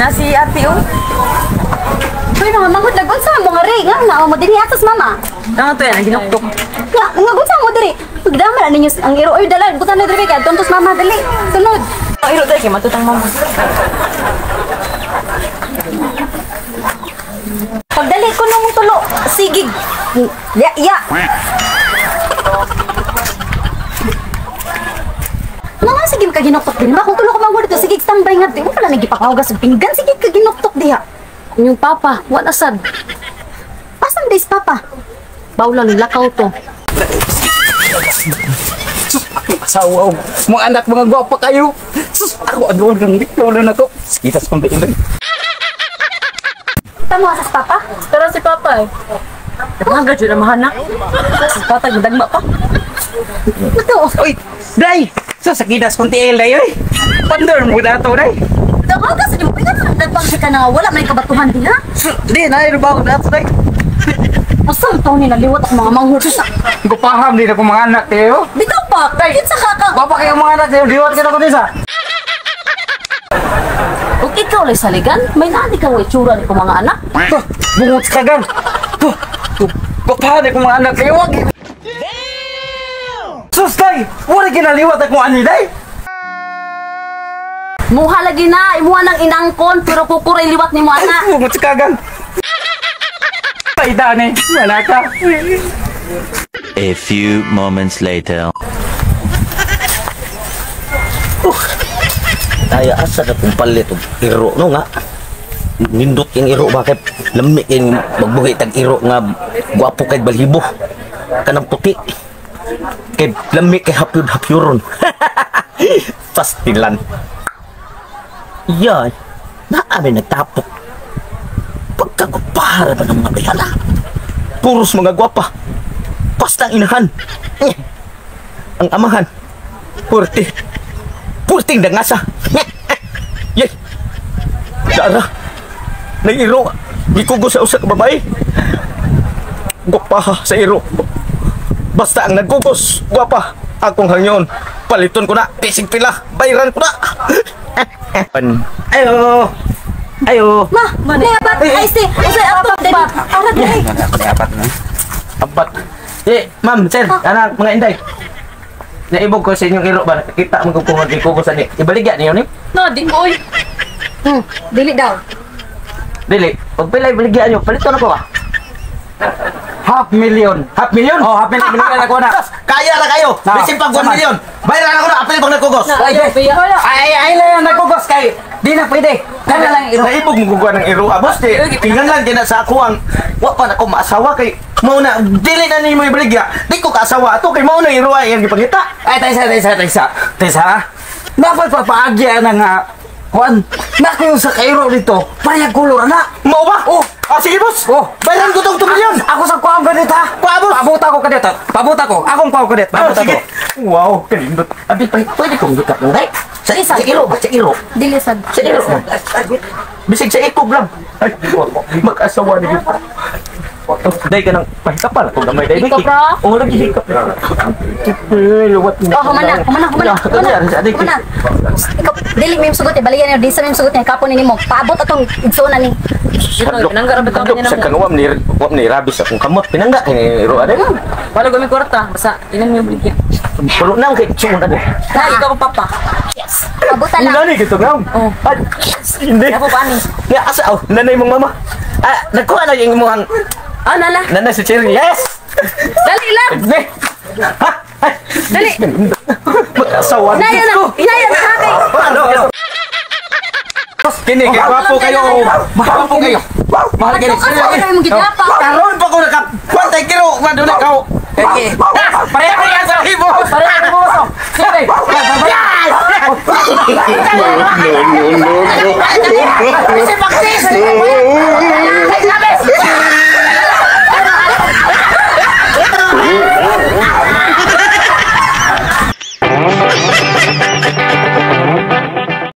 na si ate, oh. Uy, mga manghod, nag-unsa mo nga rin, nga, na mo din atas mama. Ano to yan, ang ginuktok. Nga, unsa mo diri. Pagdama na ninyo ang iro, oy, dala, butan na diri kay tontos mama, dali. Sunod. Ang iro tayo, kaya matutang mama. Pagdali ko nung tulo, sigig. Ya. Mga sige ka ginuktok din ba? Kung tulo ko manghod dito, sige standby nga di mo pala nagipakahugas og pinggan, sige ka ginuktok diha. Yung papa, wala sad. Pasan days papa? Bawlan, lakaw to. Sus, ako asawa. Mga anak, mga gwapa kayo. Sus, ako adoon kang diklola na to. Kita sa pambayin rin. Tamo asas papa? Pero si papa eh. Nagmaga dyan ang mahanak. Si patag, madagma pa. Ito. Uy, Day! Sus, sakitas kong tiil, Day, oy. Pandor mo na to, Day. Tama ka sa di mo. Ikaw na nagpangsi ka na wala may kabatuhan din ha? Sus, di, nairubaw na to, Day. Masang taon ni naliwat ako mga manghod sa. Gupaham din ako mga anak, Teo. Bitaw pa, kinsa ka ka. Gwapa kayo mga anak, Teo. Diwat ka na ko nisa. Kung ikaw lang saligan, may nani kang itsura ni kong mga anak. Tuh, bungot ka gan. Tuh, gupahan ako mga anak, Teo. Sus, Day! Wala kinaliwat ako ani, Day. Muha lagi na, imuha ng inangkon, pero kukuray liwat ni mo anak. Bungot ka gan. Paida ni, wala ka. A few moments later. Ay, asa na kung palit og iro no nga. Nindot yung iro, bakit lamig yung magbuhi tag iro nga guwapo kay balhibo. Kanang puti. Kay lamig kay hapyud-hapyuron. Pastilan. Yan. Naamin nagtapok. Pagkagupara ba ng mga bayala? Puros mga gwapa. Basta ang inahan. Ang amahan. Purting dangasa. Yay. Dara. Nairo. Ikugo sa usa ka babae. Gupaha sa iro. Basta ang nagkugos, gwapa. Akong hangyon. Paliton ko na. Pisig pila. Bayaran ko na. Ayo. Ayo. Ma, may apat. Ay, si. Usay ato. Arat na eh. Apat na. Apat. Ma'am, sir. Anak, mga inday. Naibog ko sa inyong iro ba? Kita mo kung kumagikugusan ni. Ibaligya niyo ni? No, di ko eh. Dili daw. Dili. Pag pilay, baligyan niyo. Palito na ko ah. $500,000. $500,000? Oh, $500,000 binigyan ako na. Kaya na kayo. Bisin pag 1 million. Bayaran ako na. Apil pag nagkugos. Ay lang nagkugos kay. Di na pwede. Kaya lang iro. Naibog mo guguha ng iro. Abos, tingnan lang din sa ako ang wa pa na ko maasawa kay mauna. Dili na ni mo ibaligya. Di ko kaasawa ato kay mauna iro ay ang ipangita. Ay, Taysa. Dapat papaagya na nga. Juan, nakayo sa kairo dito. Payag kulor na. Mao ba? Oh, Sige, boss. oh. Bayaran ko tong 2 million. Ako sa kuwang kadit ha. Boss. Pabuta ko kadit ha. Pabuta ko. Akong kuwang kadit. Pabuta ko. Sige. Wow, kanindot. Abi pwede kong gikat ng day. Sa iro. Dili sad. Sa iro. Bisig sa ikob lang. Ay, mag-asawa ni kita. Day ka ng pahikapan. Kung damay day. Hikap ra? Oo, lagi hikap. Luwat mo. Oh, humana. Humana. Ikaw, dili may sugot eh. Baliyan niyo. Di sa may sugot niya. Kapon ni mo. Paabot atong igsoon na ni. Pinanggarabit ako niya Sa na mo. kang wam ni rabis akong kamot. Pinangga kay iro ade. Wala gumi kwarta. Basta, inan mo yung bligyan. Pulo na kay chungon ade. Ha, ikaw ang papa. Yes. Pabutan lang. Nani gitu ngam. Oh. Hindi. Ako pa ni. Ya asa nanay mong mama. Nagkuha na yung imong Ah, nala. nanay si Cherry. Yes. Dali lang. Ne. Ha? Dali. Mag-asawa. Inaya na. Inaya na sa akin. Ano? Kini, gwapo kayo. Gwapo kayo. Mahal kayo. Ano kayo mong gigapa? Karon pa ko nakakwantay kiro. Mado na kao. Pareho yan sa hibo. Pareho na mo. Sige. No. Kasi baksis.